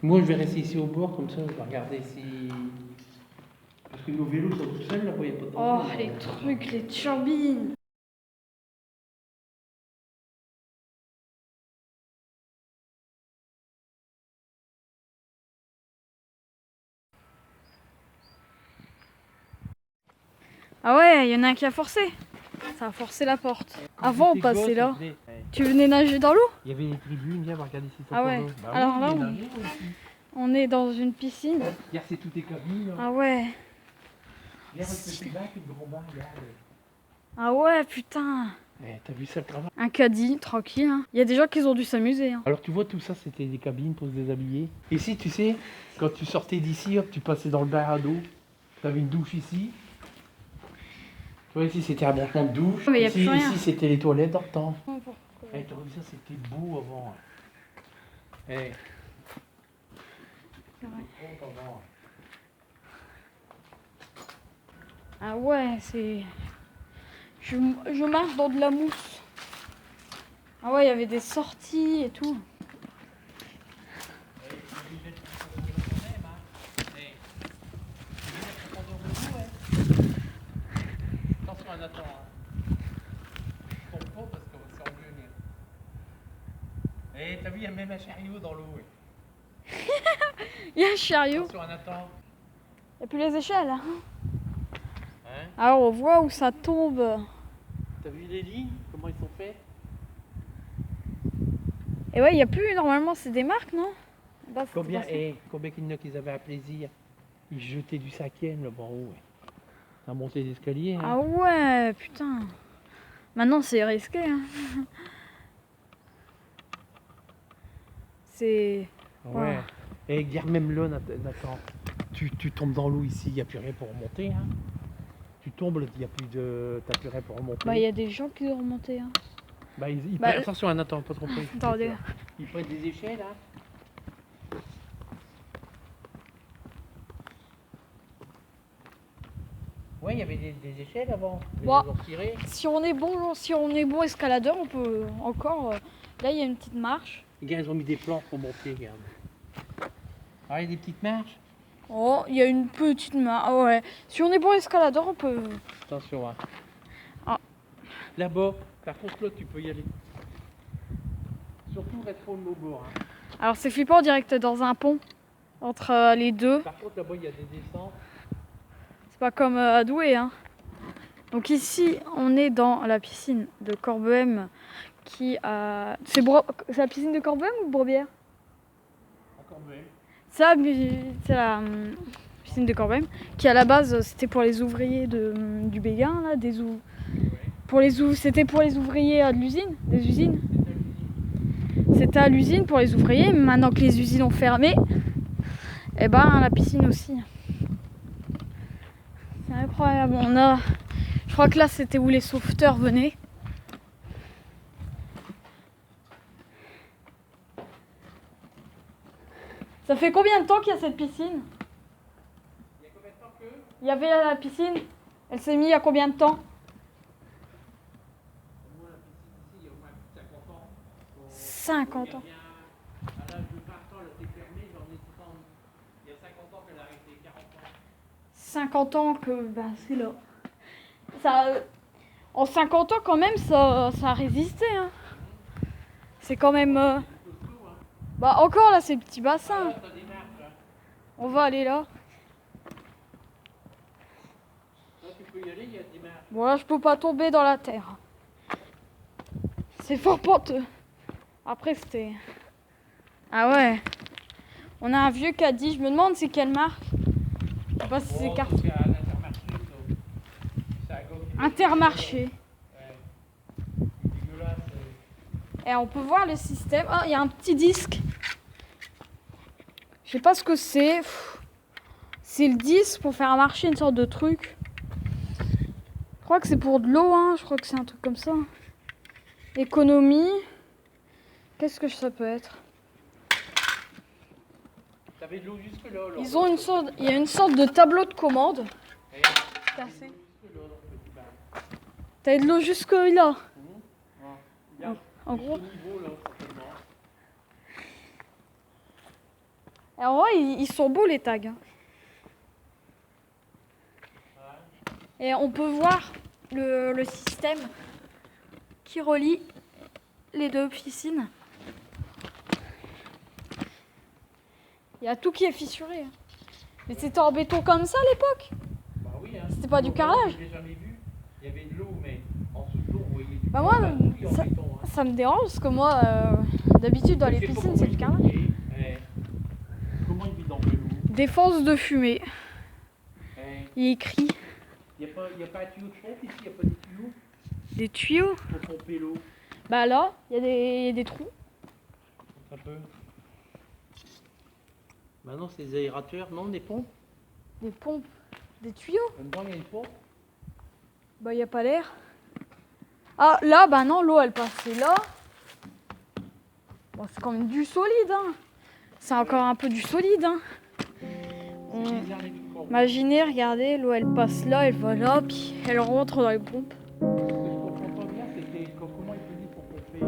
Moi, je vais rester ici au bord, comme ça, je vais regarder si... Parce que nos vélos sont tout seuls, là, il n'y a pas de Oh, danger, les trucs, les turbines. Ah ouais, il y en a un qui a forcé. Ça a forcé la porte. Avant, on passait là. Tu venais nager dans l'eau? Il y avait des tribunes, viens, regarder si ça Ah ouais. Bah Alors oui, là, il est nagé, aussi. on est dans une piscine. Regarde, c'est toutes les cabines. Là. Ah ouais. Regarde le petit bac et le gros bac, regarde. Ah ouais, putain. T'as vu ça le travail? Un caddie, tranquille. Hein. Il y a des gens qui ont dû s'amuser. Hein. Alors tu vois, tout ça, c'était des cabines pour se déshabiller. Ici, tu sais, quand tu sortais d'ici, hop, tu passais dans le bar à dos. Tu avais une douche ici. Tu vois, ici, c'était un branchement de douche. Mais y a Ici, plus rien. ici c'était les toilettes d'antan. Pourquoi? T'as vu ça, c'était beau avant. Eh. C'est vrai. Oh, avant. Ah ouais, c'est... Je marche dans de la mousse. Ah ouais, il y avait des sorties et tout. Attention à Nathan. Tombe pas parce qu'on va se engueuler. Eh, t'as vu, il y a même un chariot dans l'eau. Il y a un chariot. Attention à Nathan. Il n'y a plus les échelles. Hein. Hein? Alors on voit où ça tombe. T'as vu les lignes? Comment ils sont faits? Et ouais, il n'y a plus, normalement, c'est des marques, non? Bah, Combien qu'il y en a qui avaient un plaisir? Ils jetaient du sakienne là-bas en haut. À monter l'escalier. Hein. Ah ouais, putain. Maintenant, c'est risqué. Hein. C'est... Ouais. Et regarde même là, Nathan. Tu tombes dans l'eau ici, il n'y a plus rien pour remonter. Hein. Tu tombes, il n'y a plus de. T'as plus rien pour remonter. Bah, il y a des gens qui ont remonté. Hein. Bah, Bah, attention à Nathan, pas tromper. Attendez. Ils prennent des échelles, hein. Ouais, il y avait des échelles avant. Bon, si on est bon escaladeur, on peut encore. Là, il y a une petite marche. Les gars, ils ont mis des planches pour monter, regarde. Ah, il y a des petites marches. Oh, il y a une petite marche. Ah ouais. Si on est bon escaladeur, on peut. Attention, hein. Ah. Là-bas, par contre, là, tu peux y aller. Surtout, reste pas au bord. Hein. Alors, c'est flippant direct dans un pont entre les deux. Par contre, là-bas, il y a des descentes. C'est pas comme à Douai. Hein. Donc, ici, on est dans la piscine de Corbehem qui a. C'est la piscine de Corbehem ou de Brebière? Encore belle. C'est la piscine de Corbehem qui, à la base, c'était pour les ouvriers du Béguin, là, c'était pour les ouvriers de l'usine, des usines. C'était à l'usine pour les ouvriers, mais maintenant que les usines ont fermé, et ben la piscine aussi. C'est incroyable. Je crois que là c'était où les sauveteurs venaient. Ça fait combien de temps qu'il y a cette piscine? Il y a combien de temps que? Il y avait la piscine. Elle s'est mise il y a combien de temps? Moi, la piscine ici, il y a au moins 50 ans. 50 ans. À l'âge de 20 ans, elle était fermée, j'en ai 30. Il y a 50 ans qu'elle a arrêté, 40 ans. 50 ans que c'est là. Ça, en 50 ans quand même, ça a résisté. Hein. C'est quand même. Bah encore là, c'est le petit bassin. On va aller là. Là, tu peux y aller, il y a des marches. Bon là, je peux pas tomber dans la terre. C'est fort penteux. Après, c'était... Ah ouais. On a un vieux caddie. Je me demande c'est quelle marque. Je sais pas si c'est carte. C'est un Intermarché, ça. Intermarché. Ouais. Dégueulasse. Et on peut voir le système. Ah, il y a un petit disque. Je sais pas ce que c'est. C'est le disque pour faire marcher une sorte de truc. Je crois que c'est pour de l'eau, hein. Je crois que c'est un truc comme ça. Économie. Qu'est-ce que ça peut être? T'avais de l'eau jusque là. Ils ont il y a une sorte de tableau de commande. Cassé. T'as de l'eau jusque là. En gros. Et en vrai, ils sont beaux les tags. Hein. Et on peut voir le système qui relie les deux piscines. Il y a tout qui est fissuré. Hein. Mais c'était en béton comme ça à l'époque. Bah oui, hein. C'était pas du carrelage. Je l'ai jamais vu. Il y avait de l'eau, mais en dessous de l'eau, vous voyez du Bah moi, béton, hein. ça me dérange parce que moi, d'habitude dans les piscines, c'est du carrelage. Comment il vit dans l'eau? Défense de fumée. Il est écrit. Il n'y a pas un tuyau de pompe ici, il n'y a pas de tuyau Des tuyaux. pour pomper l'eau. Bah là, il y a des trous. Un peu. Bah non, c'est des aérateurs, non, des pompes. Des pompes. Des tuyaux. Dedans, il y a une pompe. Bah il n'y a pas l'air. Ah là, bah non, l'eau elle passait là. Bon, c'est quand même du solide. Hein. C'est encore un peu du solide. Hein. Imaginez, regardez, l'eau elle passe là, elle va là, puis elle rentre dans les pompes. Ce que je comprends pas bien, c'est comment il faisait pour pomper.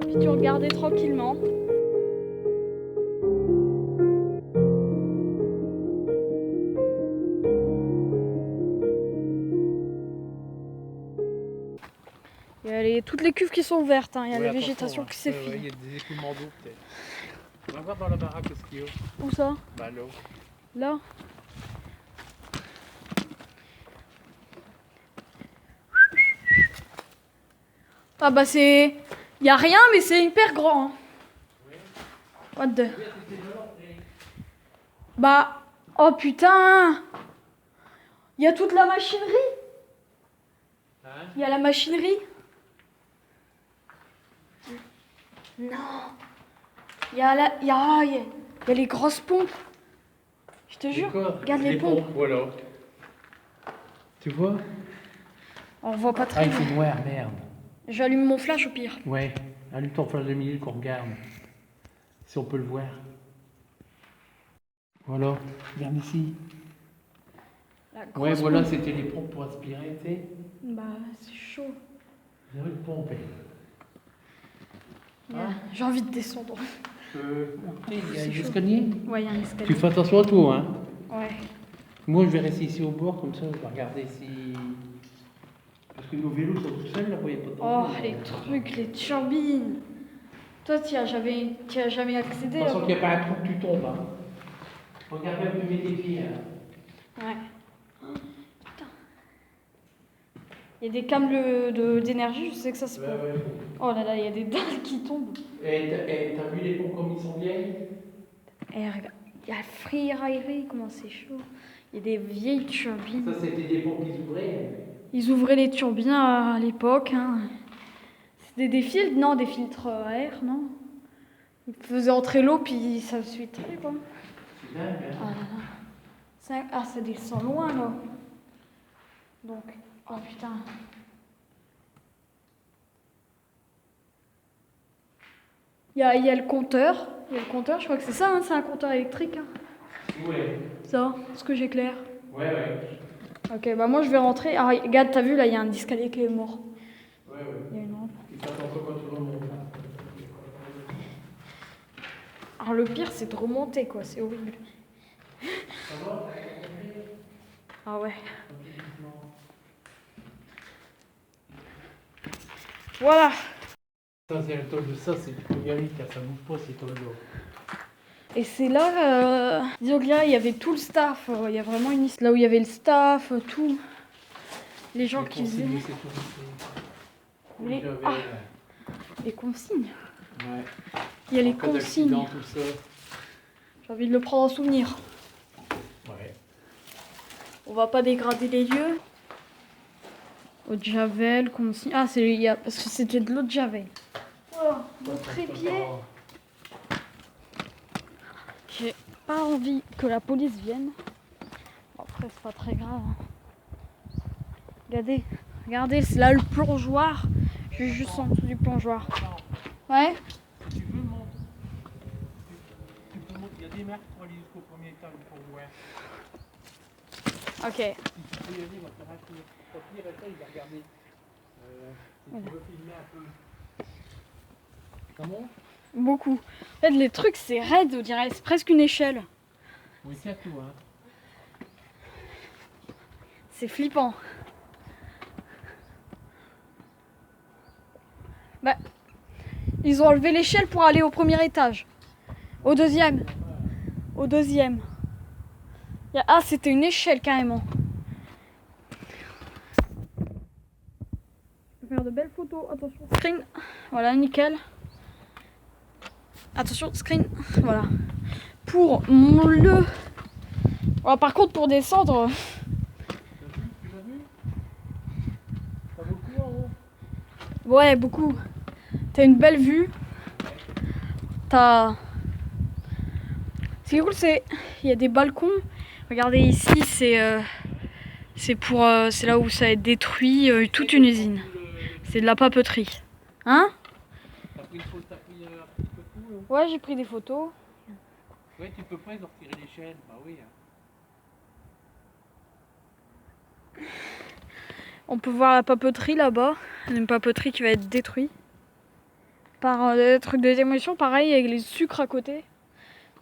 Puis tu regardais tranquillement. Il y a toutes les cuves qui sont ouvertes, hein. Il y a la végétation qui s'effile. Il y a des écoulements d'eau peut-être. On va voir dans la baraque ce qu'il y a. Où ça? Bah là. Là. Ah bah c'est... Il y a rien mais c'est hyper grand. Hein. What the... Bah... Oh putain. Il y a toute la machinerie. Il y a la machinerie. Non. Il y a les grosses pompes. Je te jure. Regarde les pompes. Voilà. Tu vois? On voit pas très Ah, il bien. fait noir, merde. J'allume mon flash au pire. Ouais, allume ton flash de milieu qu'on regarde. Si on peut le voir. Voilà, regarde ici. Ouais, voilà, c'était les pompes pour aspirer, tu sais. Bah, c'est chaud. Il y a une pompe. J'ai envie de descendre. Il y a un escalier. Ouais, il y a un escalier. Tu fais attention à toi, hein. Ouais. Moi, je vais rester ici au bord, comme ça, je vais regarder si... Parce que nos vélos sont tout seuls, là, vous voyez pas de Oh, danger, les trucs, les turbines. Toi, tu as jamais accédé. De toute façon, qu'il n'y a pas un trou que tu tombes, hein. Regarde même, tu mets tes pieds, hein. Ouais. Putain. Il y a des câbles d'énergie, je sais que ça se peut. Ouais. Oh là là, il y a des dalles qui tombent. Et t'as vu les pompes comme ils sont vieilles? Et regarde, il y a Free Raillerie, comment c'est chaud. Il y a des vieilles turbines. Ça, c'était des pompes qu'ils ouvraient. Ils ouvraient les turbines à l'époque. Hein. C'était des filtres, non, des filtres à air, non. Ils faisaient entrer l'eau, puis ça se filtrait, quoi. C'est dingue, hein. Ah là là. Ah, ça descend loin, là. Donc, oh putain. Il y a le compteur. Il y a le compteur, je crois que c'est ça, hein, c'est un compteur électrique. Hein. Ouais. Ça, ce que j'éclaire. Ouais. Ok, bah moi je vais rentrer. Ah, regarde, t'as vu, là, il y a un escalier qui est mort. Ouais. Il y a une rampe. Et ça t'entend quand tu remontes, hein. Alors le pire, c'est de remonter, quoi. C'est horrible. Ça va? Ah ouais. Voilà. Ça, c'est le tôle de ça, c'est du cognac, car ça bouge pas, ces tôles-là. Et c'est là, disons que là, il y avait tout le staff. Il y a vraiment une liste là où il y avait le staff, tout. Les gens qui faisaient. Les... Ah, les consignes. Ouais. Il y a les En cas consignes. d'accident, tout ça. J'ai envie de le prendre en souvenir. Ouais. On va pas dégrader les lieux. Eau de javel, consigne. Ah, parce que c'était de l'eau de javel. Oh, mon trépied. J'ai pas envie que la police vienne. Bon, après, c'est pas très grave. Regardez, c'est là le plongeoir. Je suis juste en dessous du plongeoir. Ouais. Tu veux monter? Tu peux monter. Il y a des marques pour aller jusqu'au premier étage pour voir. Ok. Si tu peux y aller, moi, ça va finir. Au pire, essaye de regarder. Si tu veux filmer un peu. Comment? Beaucoup. En fait, les trucs, c'est raide, on dirait, c'est presque une échelle. Oui, c'est à tout, hein. C'est flippant. Bah, ils ont enlevé l'échelle pour aller au premier étage. Au deuxième. Au deuxième. Ah, c'était une échelle carrément. Je vais faire de belles photos. Attention, screen. Voilà, nickel. Attention, screen. Voilà. Pour le... Alors, par contre, pour descendre... Tu l'as vu? Ça vaut le coup en haut? Ouais, beaucoup. T'as une belle vue. T'as... Ce qui est cool, c'est... Il y a des balcons. Regardez ici, c'est pour... c'est là où ça a été détruit toute une usine. C'est de la papeterie. Hein? T'as pris un petit peu de tout, là? Ouais, j'ai pris des photos. Ouais, tu peux pas ils ont retiré l'échelle. Bah oui. On peut voir la papeterie là-bas. Une papeterie qui va être détruite. Par des trucs de démolition, pareil, avec les sucres à côté.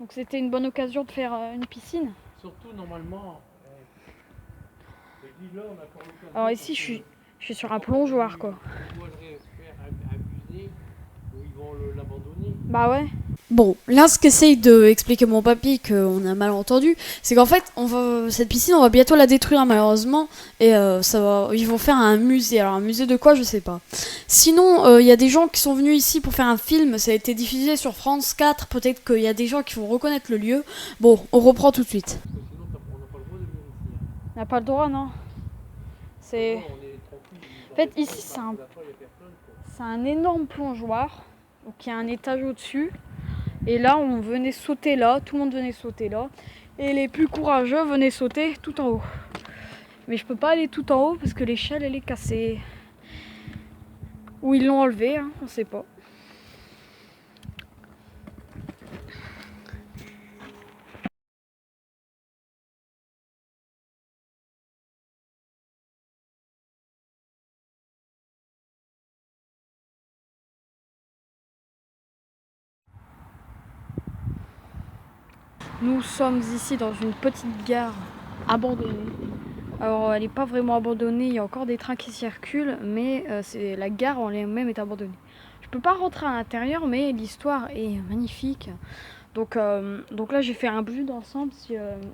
Donc c'était une bonne occasion de faire une piscine. Surtout, normalement... je dis là, on a encore l'occasion. Alors ici, je suis sur un plongeoir, quoi. Ils vont le faire abuser ou ils vont l'abandonner. Bah ouais. Bon, là, ce qu'essaye de expliquer mon papy, qu'on a mal entendu, c'est qu'en fait, cette piscine, on va bientôt la détruire malheureusement, et ils vont faire un musée. Alors, un musée de quoi, je sais pas. Sinon, il y a des gens qui sont venus ici pour faire un film, ça a été diffusé sur France 4, peut-être qu'il y a des gens qui vont reconnaître le lieu. Bon, on reprend tout de suite. Parce que sinon, on n'a pas le droit de venir ici. On n'a pas le droit, non. C'est... Non, on est tranquille. En fait, ici, c'est un énorme plongeoir. Donc, il y a un étage au-dessus. Et là, on venait sauter là. Tout le monde venait sauter là. Et les plus courageux venaient sauter tout en haut. Mais je peux pas aller tout en haut parce que l'échelle, elle est cassée. Ou ils l'ont enlevée, hein, on sait pas. Nous sommes ici dans une petite gare abandonnée. Alors elle n'est pas vraiment abandonnée, il y a encore des trains qui circulent, mais la gare en elle-même est abandonnée. Je peux pas rentrer à l'intérieur, mais l'histoire est magnifique. Donc là j'ai fait un vue d'ensemble.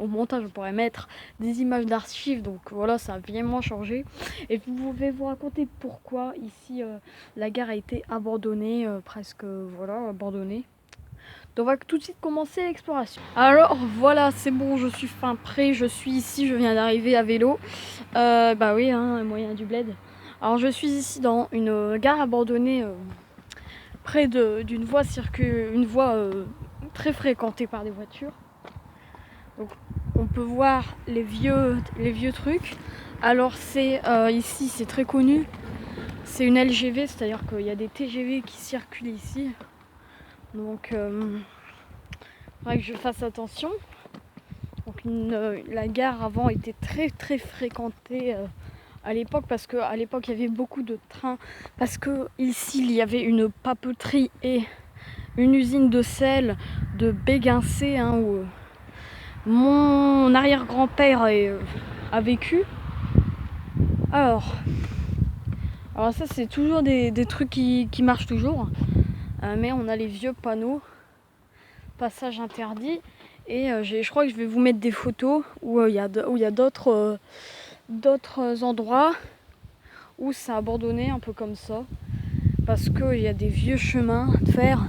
Au montage on pourrait mettre des images d'archives, donc voilà, ça a vraiment changé. Et je vais vous raconter pourquoi ici la gare a été abandonnée, presque voilà, abandonnée. Donc on va tout de suite commencer l'exploration. Alors voilà, c'est bon, je suis fin prêt, je suis ici, je viens d'arriver à vélo. Bah oui, hein, moyen du bled. Alors je suis ici dans une gare abandonnée près d'une voie très fréquentée par des voitures. Donc on peut voir les vieux trucs. Alors c'est ici, c'est très connu. C'est une LGV, c'est-à-dire qu'il y a des TGV qui circulent ici. Donc, il faudrait que je fasse attention. Donc, la gare avant était très fréquentée à l'époque parce qu'à l'époque il y avait beaucoup de trains. Parce que ici il y avait une papeterie et une usine de sel de Béguincé, hein, où mon arrière-grand-père a vécu. Alors ça c'est toujours des trucs qui marchent toujours. Mais on a les vieux panneaux, passage interdit, et je crois que je vais vous mettre des photos où il y a d'autres endroits où c'est abandonné un peu comme ça, parce qu'il y a des vieux chemins de fer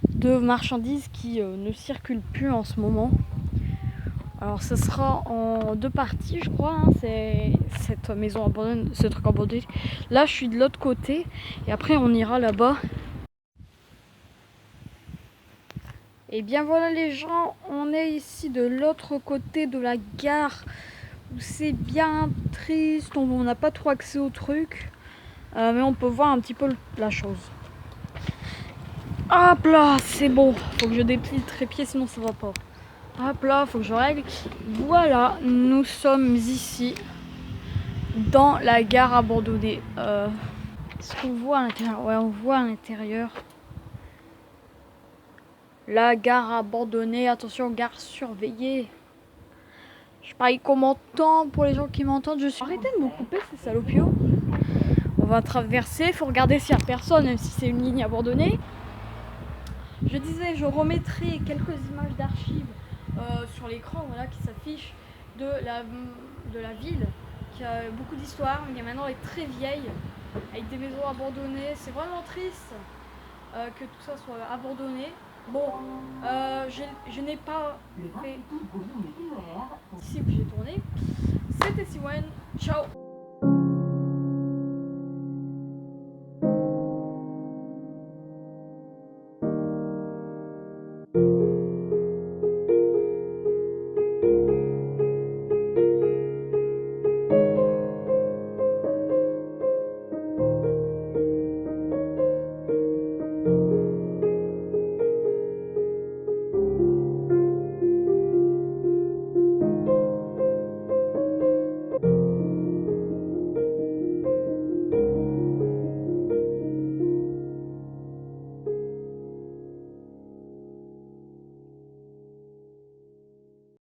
de marchandises qui ne circulent plus en ce moment. Alors ce sera en 2 parties, je crois, hein, c'est cette maison abandonnée, ce truc abandonné. Là je suis de l'autre côté et après on ira là-bas. Et bien voilà les gens, on est ici de l'autre côté de la gare où c'est bien triste, on n'a pas trop accès au truc, mais on peut voir un petit peu la chose. Hop là, c'est bon, faut que je déplie le trépied sinon ça va pas. Hop là, faut que je règle. Voilà, nous sommes ici, dans la gare abandonnée. Est-ce qu'on voit à l'intérieur? Ouais, on voit à l'intérieur. La gare abandonnée, attention, gare surveillée. Je sais pas comment m'entend, pour les gens qui m'entendent, je suis... Arrêtez de me couper ces salopios. On va traverser, faut regarder s'il n'y a personne, même si c'est une ligne abandonnée. Je disais, je remettrai quelques images d'archives sur l'écran, voilà, qui s'affichent de la ville, qui a beaucoup d'histoire, mais qui maintenant est très vieille, avec des maisons abandonnées. C'est vraiment triste que tout ça soit abandonné. Bon, je n'ai pas fait ici que j'ai tourné. C'était Siwen, ciao.